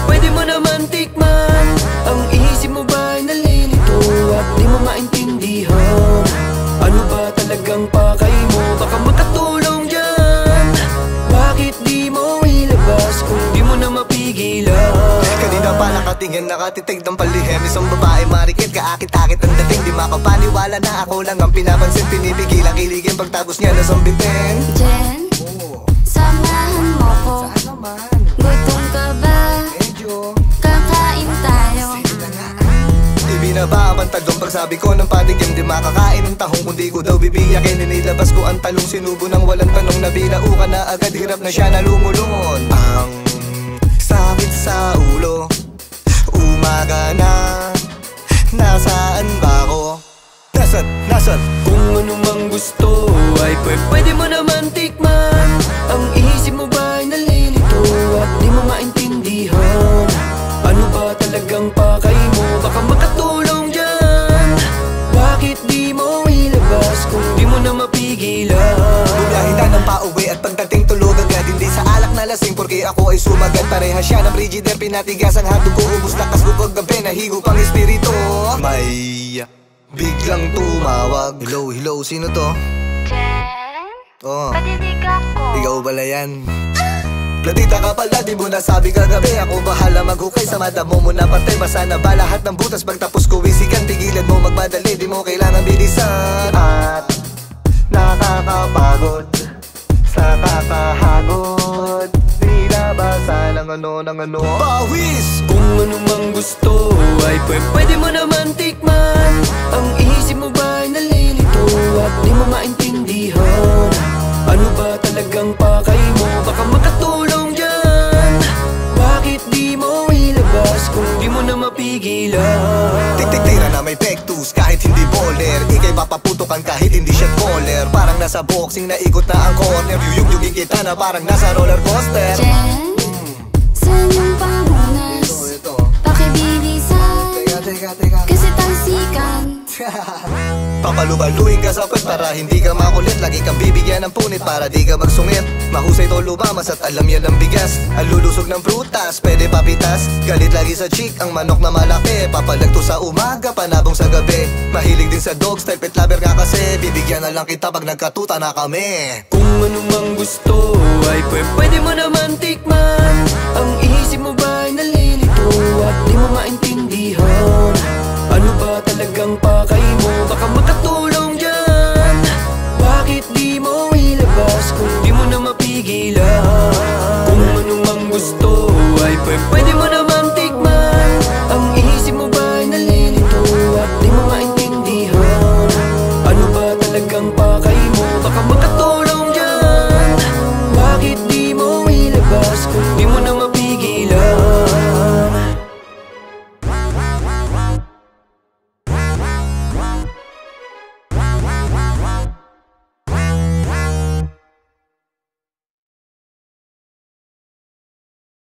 pwede mo naman tikman. Ang isip mo ba'y nalilito at di mo maintindihan? Ano ba talagang pakay mo? Baka makatulong dyan. Bakit di mo ilabas kung di mo na mapigilan? Kanina pa nakatingin, nakatitig ng palihim. Isang babae marikit, kaakit-akit ang dating. Di makapaniwala na ako lang ang pinapansin. Pinipigil ang kiligin pagtapos niya na sambitin. Jen, samahan mo ko. Gutom ka ba? Kakain tayo. Di binaba ang pantagong pagsabi ko ng patigim. Di makakain ng tahong kundi ko daw bibiyakin. Inilabas ko ang talong sinubo ng walang tanong. Nabilao ka na agad, hirap na siya na lumulungon. Ang sakit sa ulo, umaga na. Nasaan ba ako? Nasaan? Kung ano mang gusto ay pwede mo naman tikman. Ang isip mo ba'y nalilito at di mo maintindihan? Ano ba talagang pakay mo? Baka makatulong dyan. Bakit di mo ilabas kung di mo na mapigilan? Bumiyahita ng pauwi at pagdating tulog agad. Hindi sa alak na lasing porque ako ay sumagat. Pareha siya ng frigider, pinatigas ang hatog ko. Ubus lakas bukog ng penahigo pang espiritu. May biglang tumawag. Hello, sino to? Jen, Oh, patinig ako. ikaw pala yan. Platita ka pala, di mo nasabi kagabi. Ako bahala maghukay, sa madamo mo na patay. Basa na ba lahat ng butas, pagtapos ko wisikan. Tigilan mo magmadali, di mo kailangan bilisan. At nakakapagod sa kakahagod. Nilabasa ng ano. Pawis! Kung ano mang gusto ay pwede mo naman tikman. Ang isip mo ba'y nalilito at di mo maintindihan? Ano ba talagang pakay mo? Baka makatulong dyan. Bakit di mo ilabas kung di mo na mapigilan? Tik-tik-tira na may pektus kahit hindi bowler. Ika'y papaputukan kahit hindi siya caller. Parang nasa boxing na ikot na ang corner. Yuyug-yugin kita na parang nasa roller coaster. Jen, saan yung pamunas? Ito. Pakibilisan, Teka. kasi talsikan. Papalubaluin ka sa puwet para hindi ka makulit. Lagi kang bibigyan ng punit para di ka magsungit. Mahusay to lumamas at alam yan ang bigas. Ang lulusog ng prutas, pwede papitas. Galit lagi sa chick, ang manok na malaki. Papalagto sa umaga, panabong sa gabi. Mahilig din sa dog style, pet lover ka kasi. Bibigyan na lang kita pag nagkatuta na kami. Kung ano mang gusto ay pwede mo naman tikman.